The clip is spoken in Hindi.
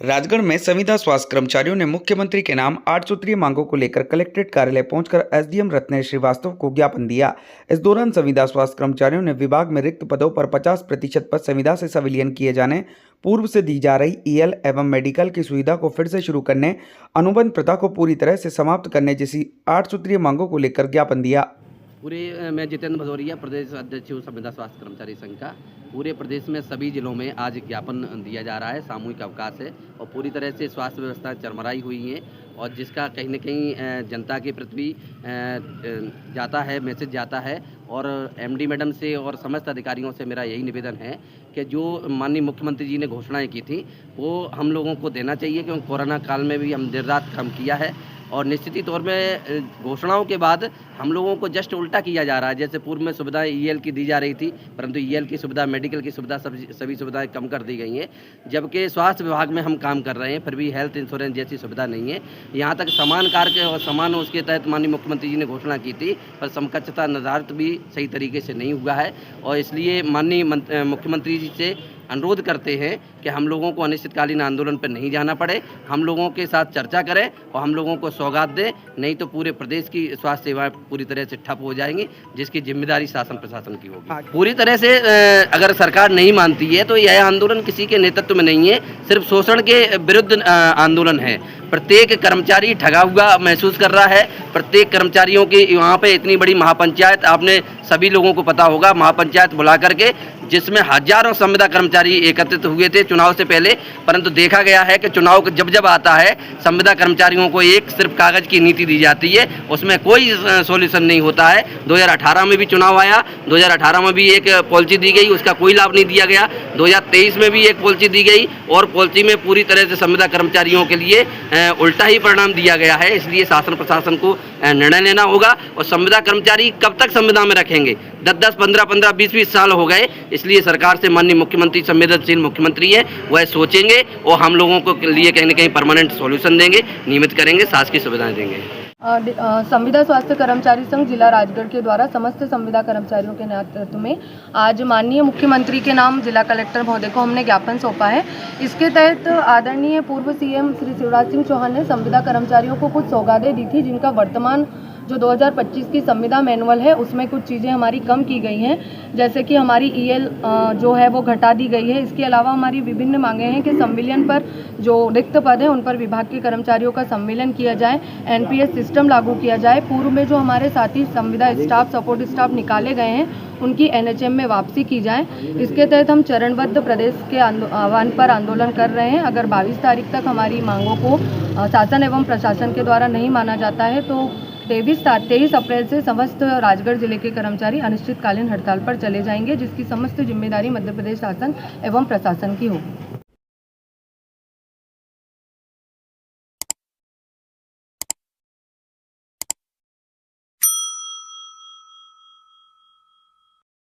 राजगढ़ में संविदा स्वास्थ्य कर्मचारियों ने मुख्यमंत्री के नाम 8 सूत्रीय मांगों को लेकर कलेक्ट्रेट कार्यालय पहुंचकर एसडीएम रत्नेश श्रीवास्तव को ज्ञापन दिया। इस दौरान संविदा स्वास्थ्य कर्मचारियों ने विभाग में रिक्त पदों पर 50% पद संविदा से संविलियन किए जाने, पूर्व से दी जा रही ईएल एवं मेडिकल की सुविधा को फिर से शुरू करने, अनुबंध प्रथा को पूरी तरह से समाप्त करने जैसी 8 सूत्रीय मांगों को लेकर ज्ञापन दिया। मैं जितेंद्र भदौरिया, प्रदेश अध्यक्ष हूँ संविदा स्वास्थ्य कर्मचारी संघ का। पूरे प्रदेश में सभी जिलों में आज ज्ञापन दिया जा रहा है। सामूहिक अवकाश है और पूरी तरह से स्वास्थ्य व्यवस्था चरमराई हुई है और जिसका कहीं न कहीं जनता के प्रति जाता है, मैसेज जाता है। और एमडी मैडम से और समस्त अधिकारियों से मेरा यही निवेदन है कि जो माननीय मुख्यमंत्री जी ने घोषणाएं की थी वो हम लोगों को देना चाहिए, क्योंकि कोरोना काल में भी हम देर रात काम किया है और निश्चित ही तौर में घोषणाओं के बाद हम लोगों को जस्ट उल्टा किया जा रहा है। जैसे पूर्व में सुविधाएं ईएल की दी जा रही थी, परंतु ईएल की सुविधा, मेडिकल की सुविधा, सभी सुविधाएं कम कर दी गई हैं। जबकि स्वास्थ्य विभाग में हम काम कर रहे हैं, फिर भी हेल्थ इंश्योरेंस जैसी सुविधा नहीं है। यहाँ तक समान कार्य और समान उसके तहत माननीय मुख्यमंत्री जी ने घोषणा की थी, पर समकक्षता निर्धारित भी सही तरीके से नहीं हुआ है। और इसलिए माननीय मुख्यमंत्री जी से अनुरोध करते हैं कि हम लोगों को अनिश्चितकालीन आंदोलन पर नहीं जाना पड़े, हम लोगों के साथ चर्चा करें और हम लोगों को सौगात दें, नहीं तो पूरे प्रदेश की स्वास्थ्य सेवाएं पूरी तरह से ठप हो जाएंगी, जिसकी जिम्मेदारी शासन प्रशासन की होगी। पूरी तरह से अगर सरकार नहीं मानती है तो यह आंदोलन किसी के नेतृत्व में नहीं है, सिर्फ शोषण के विरुद्ध आंदोलन है। प्रत्येक कर्मचारी ठगा हुआ महसूस कर रहा है। प्रत्येक कर्मचारियों की वहाँ पे इतनी बड़ी महापंचायत, आपने सभी लोगों को पता होगा, महापंचायत बुला करके जिसमें हजारों संविदा कर्मचारी एकत्रित हुए थे चुनाव से पहले, परंतु देखा गया है कि चुनाव जब आता है संविदा कर्मचारियों को एक सिर्फ कागज की नीति दी जाती है, उसमें कोई सॉल्यूशन नहीं होता है। 2018 में भी चुनाव आया, 2018 में भी एक पॉलिसी दी गई, उसका कोई लाभ नहीं दिया गया। 2023 में भी एक पॉलिसी दी गई और पॉलिसी में पूरी तरह से संविदा कर्मचारियों के लिए उल्टा ही परिणाम दिया गया है। इसलिए शासन प्रशासन को निर्णय लेना होगा। और संविदा कर्मचारी कब तक संविदा में रखेंगे? 10-10, 15-15, 20-20 साल हो गए। इसलिए सरकार से माननीय मुख्यमंत्री संवेदनशील मुख्यमंत्री है, वह सोचेंगे और हम लोगों को लिए कहीं न कहीं परमानेंट सॉल्यूशन देंगे, नियमित करेंगे, शासकीय सुविधाएं देंगे। संविदा स्वास्थ्य कर्मचारी संघ जिला राजगढ़ के द्वारा समस्त संविदा कर्मचारियों के नेतृत्व में आज माननीय मुख्यमंत्री के नाम जिला कलेक्टर महोदय को हमने ज्ञापन सौंपा है। इसके तहत आदरणीय पूर्व सीएम श्री शिवराज सिंह चौहान ने संविदा कर्मचारियों को कुछ सौगातें दी थी, जिनका वर्तमान जो 2025 की संविदा मैनुअल है उसमें कुछ चीज़ें हमारी कम की गई हैं, जैसे कि हमारी ईएल जो है वो घटा दी गई है। इसके अलावा हमारी विभिन्न मांगे हैं कि संविलियन पर जो रिक्त पद है उन पर विभाग के कर्मचारियों का संविलियन किया जाए, एनपीएस सिस्टम लागू किया जाए, पूर्व में जो हमारे साथी संविदा स्टाफ, सपोर्ट स्टाफ निकाले गए हैं उनकी एनएचएम में वापसी की जाए। इसके तहत हम चरणबद्ध प्रदेश के आह्वान पर आंदोलन कर रहे हैं। अगर 22 तारीख तक हमारी मांगों को शासन एवं प्रशासन के द्वारा नहीं माना जाता है तो 23 अप्रैल से समस्त राजगढ़ जिले के कर्मचारी अनिश्चितकालीन हड़ताल पर चले जाएंगे, जिसकी समस्त जिम्मेदारी मध्य प्रदेश शासन एवं प्रशासन की होगी।